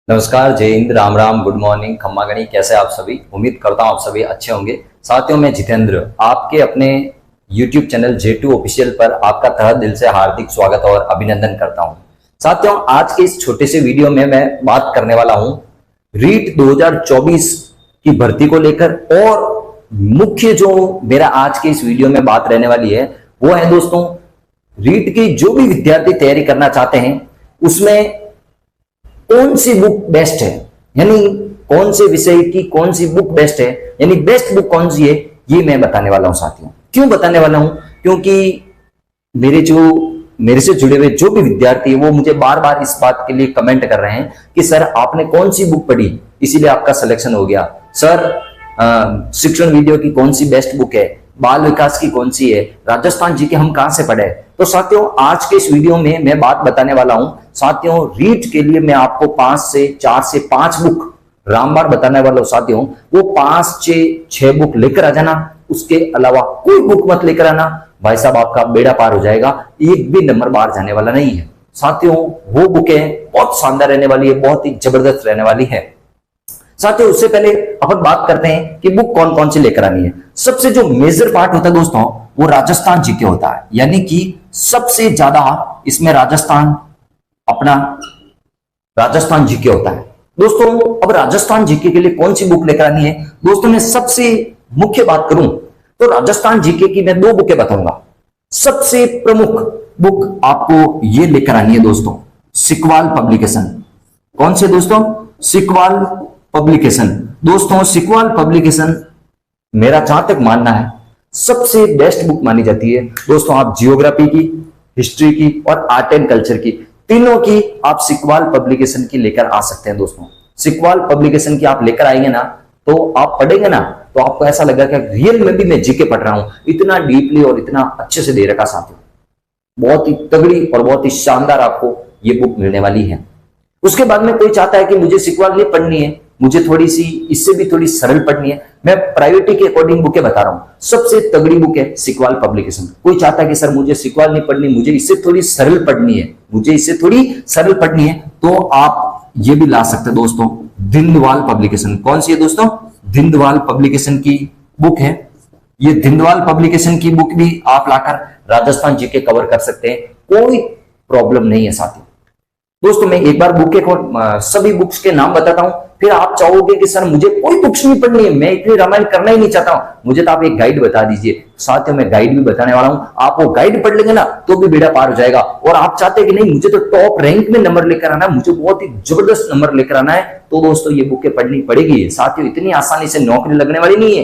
नमस्कार, जय Hind, Ram Ram, good morning, खम्मा गणी। कैसे आप सभी? उम्मीद करता हूं आप सभी अच्छे होंगे। साथियों, मैं जितेंद्र आपके अपने YouTube चैनल J2 ऑफिशियल पर आपका तहे दिल से हार्दिक स्वागत और अभिनंदन करता हूं। साथियों, आज के इस छोटे से वीडियो में मैं बात करने वाला हूं रीट 2024 की भर्ती को लेकर। और मुख्य जो मेरा आज के इस वीडियो में बात रहने वाली है वो है दोस्तों, रीट की जो भी विद्यार्थी तैयारी करना चाहते हैं उसमें कौन सी बुक बेस्ट है, यानी कौन से विषय की कौन सी बुक बेस्ट है, यानी बेस्ट बुक कौन सी है, ये मैं बताने वाला हूं साथियों। क्यों बताने वाला हूं? क्योंकि मेरे से जुड़े हुए जो भी विद्यार्थी है वो मुझे बार बार इस बात के लिए कमेंट कर रहे हैं कि सर आपने कौन सी बुक पढ़ी इसीलिए आपका सिलेक्शन हो गया। सर शिक्षण वीडियो की कौन सी बेस्ट बुक है, बाल विकास की कौन सी है, राजस्थान जी के हम कहां से पढ़े। तो साथियों, आज के इस वीडियो में मैं बात बताने वाला हूं साथियों, रीट के लिए मैं आपको 4 से 5 बुक रामबाण बताने वाला हूं साथियों। वो 5 से 6 बुक लेकर आ जाना, उसके अलावा कोई बुक मत लेकर आना, भाई साहब आपका बेड़ा पार हो जाएगा, एक भी नंबर बाहर जाने वाला नहीं है साथियों। वो बुकें बहुत शानदार रहने वाली है, बहुत ही जबरदस्त रहने वाली है साथियों। उससे पहले अपन बात करते हैं कि बुक कौन कौन सी लेकर आनी है। सबसे जो मेजर पार्ट होता है दोस्तों वो राजस्थान जीके होता है, यानी कि सबसे ज्यादा इसमें राजस्थान जीके होता है दोस्तों। अब राजस्थान जीके के लिए कौन सी बुक लेकर आनी है दोस्तों, मैं सबसे मुख्य बात करूं तो राजस्थान जीके की मैं 2 बुकें बताऊंगा। सबसे प्रमुख बुक आपको ये लेकर आनी है दोस्तों, सिकवाल पब्लिकेशन। कौन से दोस्तों? सिकवाल पब्लिकेशन। दोस्तों सिकवाल पब्लिकेशन मेरा जहां तक मानना है सबसे बेस्ट बुक मानी जाती है दोस्तों। आप जियोग्राफी की, हिस्ट्री की और आर्ट एंड कल्चर की, तीनों की आप सिकवाल पब्लिकेशन की लेकर आ सकते हैं दोस्तों। सिकवाल पब्लिकेशन की आप लेकर आएंगे ना तो आप पढ़ेंगे ना तो आपको ऐसा लगेगा कि रियल में भी मैं जीके पढ़ रहा हूं, इतना डीपली और इतना अच्छे से दे रखा साथियों। बहुत ही तगड़ी और बहुत ही शानदार आपको ये बुक मिलने वाली है। उसके बाद में कोई चाहता है कि मुझे सिकवाल नहीं पढ़नी है, मुझे थोड़ी सी इससे भी थोड़ी सरल पढ़नी है, मैं प्रायोरिटी के अकॉर्डिंग बुकें बता रहा हूं। सबसे तगड़ी बुक है सिकवाल पब्लिकेशन। कोई चाहता है कि सर मुझे सिकवाल नहीं पढ़नी, मुझे इससे थोड़ी सरल पढ़नी है, तो आप ये भी ला सकते हैं दोस्तों, धिंदवाल पब्लिकेशन। कौन सी है दोस्तों? धिंदवाल पब्लिकेशन की बुक है। ये धिंदवाल पब्लिकेशन की बुक भी आप लाकर राजस्थान जीके कवर कर सकते हैं, कोई प्रॉब्लम नहीं है साथियों। दोस्तों मैं एक बार बुक के सभी बुक्स के नाम बताता हूं, फिर आप चाहोगे कि सर मुझे कोई बुक्स नहीं पढ़नी है, मैं इतनी रामायण करना ही नहीं चाहता हूं, मुझे तो आप एक गाइड बता दीजिए। साथियों मैं गाइड भी बताने वाला हूं, आप वो गाइड पढ़ लेंगे ना तो भी बेड़ा पार हो जाएगा। और आप चाहते हैं कि नहीं मुझे तो टॉप रैंक में नंबर लेकर आना है, मुझे बहुत ही जबरदस्त नंबर लेकर आना है, तो दोस्तों ये बुकें पढ़नी पड़ेगी साथियों। इतनी आसानी से नौकरी लगने वाली नहीं है,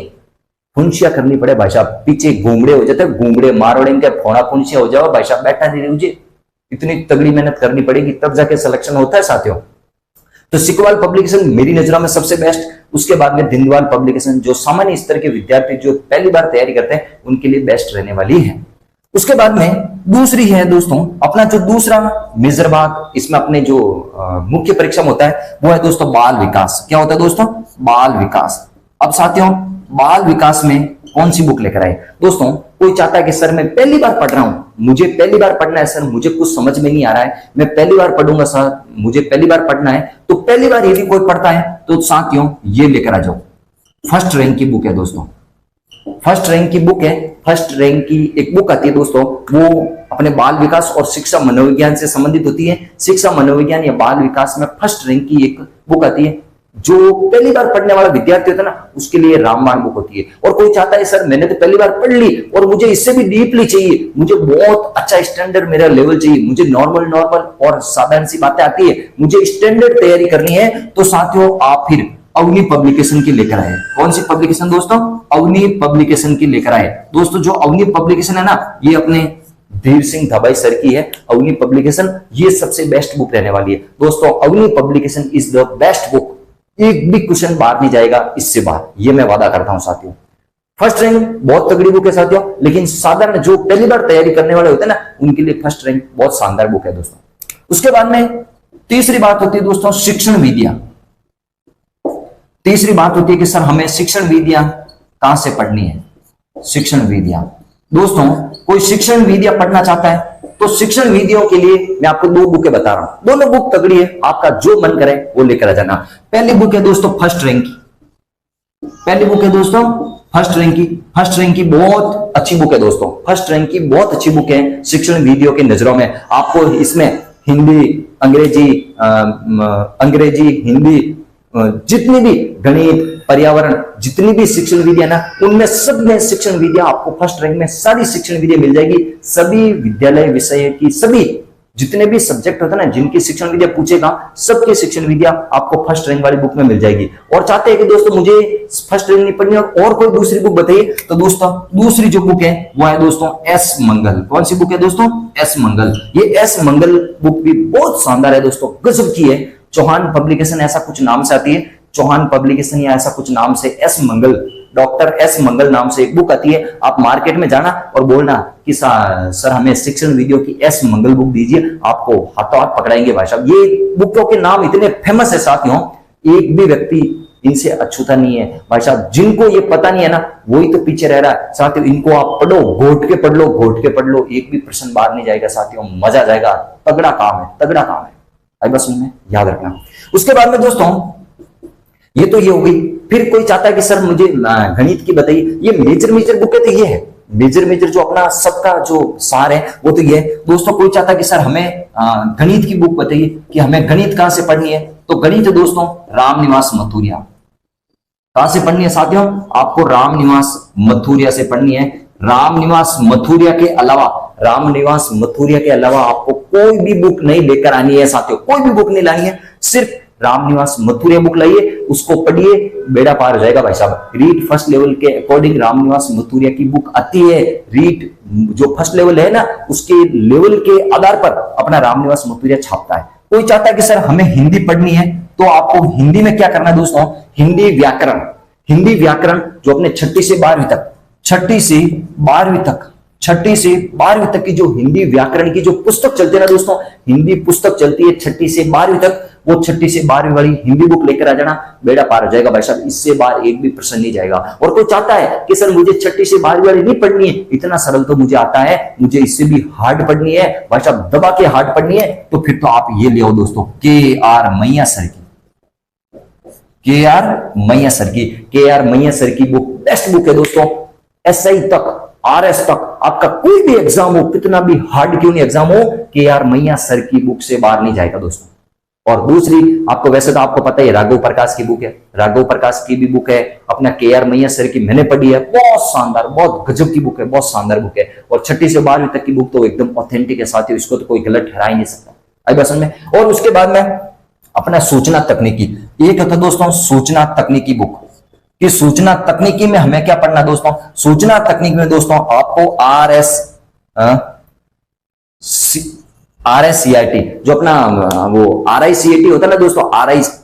फुंसिया करनी पड़े भाई साहब, पीछे घूमड़े हो जाते, घूमड़े मारोड़ेंगे, फोड़ा फुंसिया हो जाओ भाई साहब, बैठा नहीं मुझे, इतनी तगड़ी मेहनत करनी पड़ेगी तब जाके सिलेक्शन होता है साथियों। तो सिकवाल पब्लिकेशन मेरी नजरों में सबसे बेस्ट। उसके बाद में धिंदवाल पब्लिकेशन जो सामान्य स्तर के विद्यार्थी जो पहली बार तैयारी करते हैं उनके लिए बेस्ट रहने वाली है। उसके बाद में दूसरी है दोस्तों, अपना जो दूसरा मेजर भाग इसमें अपने जो मुख्य परीक्षा में होता है वो है दोस्तों बाल विकास। क्या होता है दोस्तों? बाल विकास। अब साथियों बाल विकास में कौन सी बुक लेकर आए दोस्तों? कोई चाहता है कि सर मैं पहली बार पढ़ रहा हूं, मुझे पहली बार पढ़ना है सर, मुझे कुछ समझ में नहीं आ रहा है, मैं पहली बार पढ़ूंगा सर, मुझे पहली बार पढ़ना है, तो पहली बार यदि कोई पढ़ता है तो साथियों ये लेकर आ जाओ। फर्स्ट रैंक की बुक है दोस्तों, फर्स्ट रैंक की बुक है। फर्स्ट रैंक की एक बुक आती है दोस्तों, वो अपने बाल विकास और शिक्षा मनोविज्ञान से संबंधित होती है। शिक्षा मनोविज्ञान या बाल विकास में फर्स्ट रैंक की एक बुक आती है, जो पहली बार पढ़ने वाला विद्यार्थी होता है ना उसके लिए रामबाण बुक होती है। और कोई चाहता है सर मैंने तो पहली बार पढ़ ली और मुझे इससे भी डीपली चाहिए, मुझे बहुत अच्छा स्टैंडर्ड मेरा लेवल चाहिए, मुझे नॉर्मल और साधारण सी बातें आती है, मुझे स्टैंडर्ड तैयारी करनी है, तो साथियों आप फिर अवनी पब्लिकेशन की लेकर आए। कौन सी पब्लिकेशन दोस्तों? अवनी पब्लिकेशन की लेकर आए दोस्तों। जो अवनी पब्लिकेशन है ना ये अपने धीर सिंह धबाई सर की है अवनी पब्लिकेशन, ये सबसे बेस्ट बुक रहने वाली है दोस्तों। Avni publication is the best book, एक भी क्वेश्चन बाहर नहीं जाएगा इससे बाहर, ये मैं वादा करता हूं साथियों। फर्स्ट रैंक बहुत तगड़ी बुक है साथियों, लेकिन साधारण जो पहली बार तैयारी करने वाले होते हैं ना उनके लिए फर्स्ट रैंक बहुत शानदार बुक है दोस्तों। उसके बाद में तीसरी बात होती है दोस्तों शिक्षण विद्या। तीसरी बात होती है कि सर हमें शिक्षण विद्या कहां से पढ़नी है। शिक्षण विद्या दोस्तों, कोई शिक्षण विद्या पढ़ना चाहता है तो शिक्षण विधियों के लिए मैं आपको दो बुकें बता रहा हूं, दोनों बुक तगड़ी है, आपका जो मन करे वो लेकर आ जाना। पहली बुक है दोस्तों फर्स्ट रैंक की, पहली बुक है दोस्तों फर्स्ट रैंक की। फर्स्ट रैंक की बहुत अच्छी बुक है दोस्तों, फर्स्ट रैंक की बहुत अच्छी बुक है शिक्षण विधियों की नजरों में। आपको इसमें हिंदी, अंग्रेजी, हिंदी, जितनी भी गणित, पर्यावरण, जितनी भी शिक्षण विधियां ना, उनमें सब में शिक्षण विधियां आपको फर्स्ट रैंक में सारी शिक्षण विधियां मिल जाएगी। सभी विद्यालय विषय की सभी जितने भी सब्जेक्ट होते हैं ना, जिनकी शिक्षण विद्या पूछेगा, सबके शिक्षण विद्या आपको फर्स्ट रैंक वाली बुक में मिल जाएगी। और चाहते हैं कि दोस्तों मुझे फर्स्ट रैंक नहीं पढ़नी और कोई दूसरी बुक बताइए, तो दोस्तों दूसरी जो बुक है वो है दोस्तों एस मंगल। कौन सी बुक है दोस्तों? एस मंगल। ये एस मंगल बुक भी बहुत शानदार है दोस्तों, गजब की है। चौहान पब्लिकेशन ऐसा कुछ नाम से आती है, चौहान पब्लिकेशन या ऐसा कुछ नाम से एस मंगल, डॉक्टर एस मंगल नाम से एक बुक आती है। आप मार्केट में जाना और बोलना कि सर हमें शिक्षण विधियों की एस मंगल बुक दीजिए, आपको हाथों हाथ पकड़ाएंगे भाई साहब। ये बुकों के नाम इतने फेमस है साथियों, एक भी व्यक्ति इनसे अछूता नहीं है भाई साहब। जिनको ये पता नहीं है ना, वही तो पीछे रह रहा है साथियों। इनको आप पढ़ो, घोट के पढ़ लो, घोट के पढ़ लो, एक भी प्रश्न बाहर नहीं जाएगा साथियों, मजा जाएगा। तगड़ा काम है, तगड़ा काम है, आई बस उनमें याद रखना। उसके बाद में दोस्तों ये तो ये हो गई। फिर कोई चाहता है कि सर मुझे गणित की बताइए, ये मेजर बुक है, तो ये है मेजर जो अपना सबका जो सार है वो तो ये है दोस्तों। कोई चाहता है कि सर हमें गणित की बुक बताइए कि हमें गणित कहां से पढ़नी है, तो गणित दोस्तों रामनिवास मथुरिया। कहां से पढ़नी है साथियों? आपको रामनिवास मथुरिया से पढ़नी है। रामनिवास मथुरिया के अलावा, रामनिवास मथुरिया के अलावा आपको कोई भी बुक नहीं लेकर आनी है साथियों, कोई भी बुक नहीं लानी है, सिर्फ रामनिवास मथुरिया बुक लाइए, उसको पढ़िए, बेड़ा पार हो जाएगा भाई साहब। रीट फर्स्ट लेवल के अकॉर्डिंग रामनिवास मथुरिया की बुक आती है। रीट जो फर्स्ट लेवल है ना, उसके लेवल के आधार पर अपना रामनिवास मथुरिया छापता है। कोई चाहता है कि सर हमें हिंदी पढ़नी है, तो आपको हिंदी में क्या करना है दोस्तों? हिंदी व्याकरण, हिंदी व्याकरण जो अपने छठी से बारहवीं तक, छठी से बारहवीं तक की जो हिंदी व्याकरण की जो पुस्तक चलती है ना दोस्तों, हिंदी पुस्तक चलती है छठी से बारहवीं तक, वो छठी से बारहवीं वाली हिंदी बुक लेकर आ जाना, बेड़ा पार हो जाएगा भाई साहब। इससे बाहर एक भी प्रश्न नहीं जाएगा। और कोई चाहता है कि सर मुझे छठी से बारहवीं वाली नहीं पढ़नी है, इतना सरल तो मुझे आता है, मुझे इससे भी हार्ड पढ़नी है भाई साहब, दबा के हार्ड पढ़नी है, तो फिर तो आप ये ले आओ दोस्तों के.आर. मैया सर की, के.आर. मैया सर की बुक बेस्ट बुक है दोस्तों। एसआई तक, आरएस तक, आपका कोई भी एग्जाम हो, कितना भी हार्ड क्यों नहीं एग्जाम हो, के.आर. मैया सर की बुक से बाहर नहीं जाएगा दोस्तों। और दूसरी आपको, वैसे तो आपको पता है राघव प्रकाश की बुक है, राघव प्रकाश की भी बुक है, अपना के.आर. मैया सर की मैंने पढ़ी है, बहुत शानदार, बहुत गजब की बुक है, बहुत शानदार बुक है। और छठी से बारहवीं तक की बुक तो एकदम ऑथेंटिक है साथियों, इसको तो कोई गलत ठहरा ही नहीं सकता, आई बस में। और उसके बाद में अपना सूचना तकनीकी, एक होता दोस्तों सूचना तकनीकी बुक, कि सूचना तकनीकी में हमें क्या पढ़ना दोस्तों? सूचना तकनीक में दोस्तों आपको RICIT, जो अपना वो RICIT होता है ना दोस्तों, RICIT,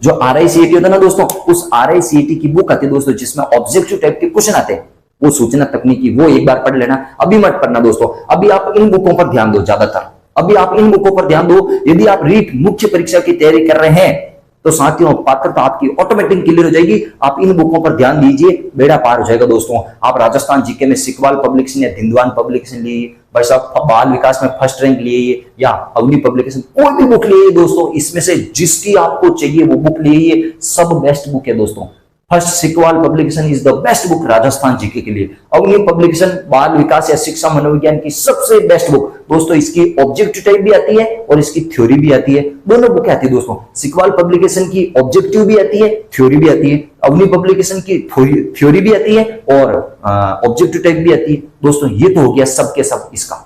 जो RICIT होता है ना दोस्तों, उस RICIT की बुक आती है दोस्तों, जिसमें ऑब्जेक्टिव टाइप के क्वेश्चन आते हैं, वो सूचना तकनीकी, वो एक बार पढ़ लेना। अभी मत पढ़ना दोस्तों, अभी आप इन बुकों पर ध्यान दो, ज्यादातर अभी आप इन बुकों पर ध्यान दो। यदि आप रीट मुख्य परीक्षा की तैयारी कर रहे हैं, तो साथियों पात्रता आपकी ऑटोमेटिक क्लियर हो जाएगी। आप इन बुकों पर ध्यान दीजिए, बेड़ा पार हो जाएगा दोस्तों। आप राजस्थान जीके में सिकवाल पब्लिकेशन या दिंदवान पब्लिकेशन लिए भाई साहब, बाल विकास में फर्स्ट रैंक लिए, या अग्नि पब्लिकेशन, कोई भी बुक लिए दोस्तों, इसमें से जिसकी आपको चाहिए वो बुक लिए, सब बेस्ट बुक है दोस्तों। फर्स्ट सिकवाल publication is the best book Rajasthan GK के लिए। अग्नि पब्लिकेशन बाल विकास या शिक्षा मनोविज्ञान की सबसे बेस्ट बुक दोस्तों। इसकी ऑब्जेक्टिव टाइप भी आती है और इसकी थ्योरी भी आती है, दोनों बुकें आती है दोस्तों। सिकवाल पब्लिकेशन की ऑब्जेक्टिव भी आती है, थ्योरी भी आती है, अग्नि पब्लिकेशन की थ्योरी भी आती है और ऑब्जेक्टिव टाइप भी आती है दोस्तों। ये तो हो गया सब के सब इसका।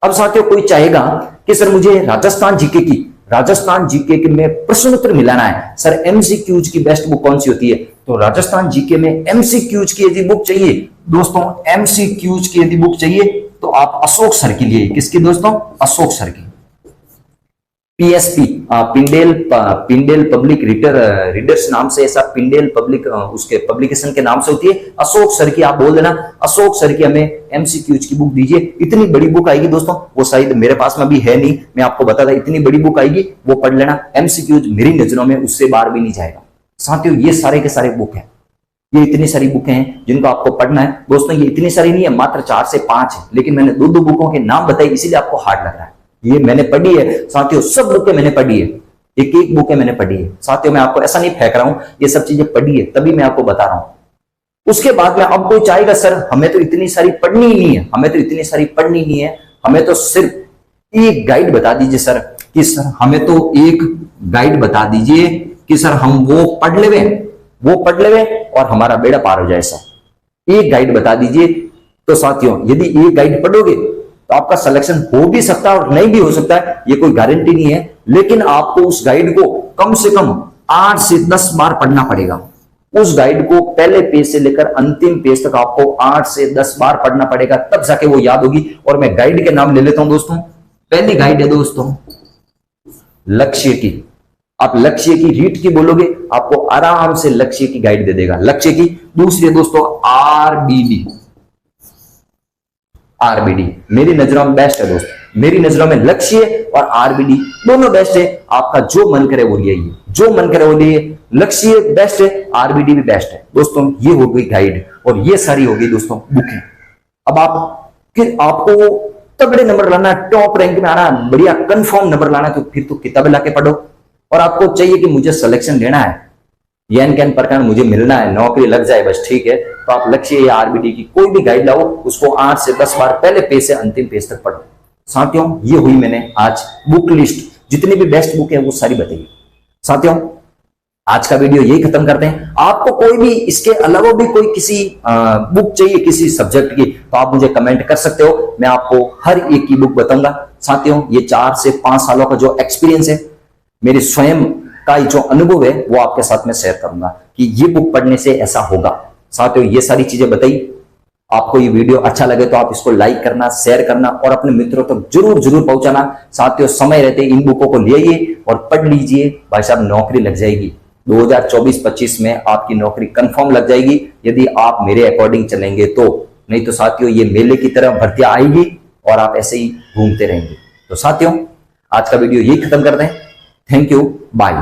अब साथियों कोई चाहेगा कि सर मुझे राजस्थान जीके में प्रश्न उत्तर मिलाना है, सर एमसीक्यूज की बेस्ट बुक कौन सी होती है? तो राजस्थान जीके में एमसीक्यूज की यदि बुक चाहिए दोस्तों, एमसीक्यूज की यदि बुक चाहिए तो आप अशोक सर की लिए। किसकी दोस्तों? अशोक सर की। पीएसपी, पिंडेल पब्लिक रीडर्स नाम से, ऐसा पिंडेल पब्लिक उसके पब्लिकेशन के नाम से होती है। अशोक सर की आप बोल देना, अशोक सर की हमें एमसीक्यूज की बुक दीजिए। इतनी बड़ी बुक आएगी दोस्तों, वो शायद मेरे पास में भी है नहीं, मैं आपको बता था, इतनी बड़ी बुक आएगी, वो पढ़ लेना। एमसीक्यूज मेरी नजरों में उससे बाहर भी नहीं जाएगा साथियों। ये सारे के सारे बुक है, ये इतनी सारी बुकें हैं जिनको आपको पढ़ना है दोस्तों। ये इतनी सारी नहीं है, मात्र 4 से 5 है, लेकिन मैंने 2 बुकों के नाम बताए इसीलिए आपको हार्ड लग रहा है। ये मैंने पढ़ी है साथियों, सब बुकें मैंने पढ़ी है, एक एक बुकें मैंने पढ़ी है साथियों। मैं आपको ऐसा नहीं फेंक रहा हूं, ये सब चीजें पढ़ी है तभी मैं आपको बता रहा हूं। उसके बाद में अब कोई चाहेगा सर हमें तो इतनी सारी पढ़नी ही नहीं है, हमें तो इतनी सारी पढ़नी नहीं है, हमें तो सिर्फ एक गाइड बता दीजिए सर, कि सर हमें तो एक गाइड बता दीजिए कि सर हम वो पढ़ लेवे और हमारा बेड़ा पार हो जाए। सर एक गाइड बता दीजिए। तो साथियों यदि एक गाइड पढ़ोगे तो आपका सिलेक्शन हो भी सकता है और नहीं भी हो सकता है, ये कोई गारंटी नहीं है, लेकिन आपको उस गाइड को कम से कम 8 से 10 बार पढ़ना पड़ेगा। उस गाइड को पहले पेज से लेकर अंतिम पेज तक आपको 8 से 10 बार पढ़ना पड़ेगा, तब जाके वो याद होगी। और मैं गाइड के नाम ले लेता हूं दोस्तों। पहली गाइड है दोस्तों लक्ष्य की। आप लक्ष्य की रीट की बोलोगे, आपको आराम से लक्ष्य की गाइड दे देगा, लक्ष्य की। दूसरी है दोस्तों आरबीडी। मेरी नजरों में बेस्ट है दोस्तों, मेरी नजरों में लक्ष्य और आरबीडी दोनों बेस्ट है। आपका जो मन करे वो ले आइए, जो मन करे वो लिए। लक्ष्य बेस्ट है, आरबीडी भी बेस्ट है दोस्तों। ये हो गई गाइड और ये सारी हो गई दोस्तों बुकें। अब आपको तगड़े नंबर लाना, टॉप रैंक में आना, बढ़िया कंफर्म नंबर लाना, तो फिर तो किताबें लाके पढ़ो। और आपको चाहिए कि मुझे सिलेक्शन लेना है, एन कैन प्रकार मुझे मिलना है, नौकरी लग जाए बस, ठीक है, तो आप लक्ष्य या आरबीडी की कोई भी गाइड लाओ, उसको 8 से 10 बार पहले पेज से अंतिम पेज तक पढ़ो। साथियों ये हुई मैंने आज बुक लिस्ट, जितनी भी बेस्ट बुक है वो सारी बताइए। साथियों आज का वीडियो यही खत्म करते हैं। आपको कोई भी इसके अलावा भी कोई किसी बुक चाहिए किसी सब्जेक्ट की, तो आप मुझे कमेंट कर सकते हो, मैं आपको हर एक की बुक बताऊंगा। साथियों ये 4 से 5 सालों का जो एक्सपीरियंस है, मेरे स्वयं का जो अनुभव है, वो आपके साथ में शेयर करूंगा कि ये बुक पढ़ने से ऐसा होगा। साथियों ये सारी चीजें बताई। आपको ये वीडियो अच्छा लगे तो आप इसको लाइक करना, शेयर करना और अपने मित्रों तक जरूर पहुंचाना। साथियों समय रहते इन बुकों को ले आइए और पढ़ लीजिए, भाई साहब नौकरी लग जाएगी। 2024-25 में आपकी नौकरी कंफर्म लग जाएगी यदि आप मेरे अकॉर्डिंग चलेंगे तो। नहीं तो साथियों ये मेले की तरह भर्तियां आएगी और आप ऐसे ही घूमते रहेंगे। तो साथियों आज का वीडियो यही खत्म करते हैं। Thank you, bye.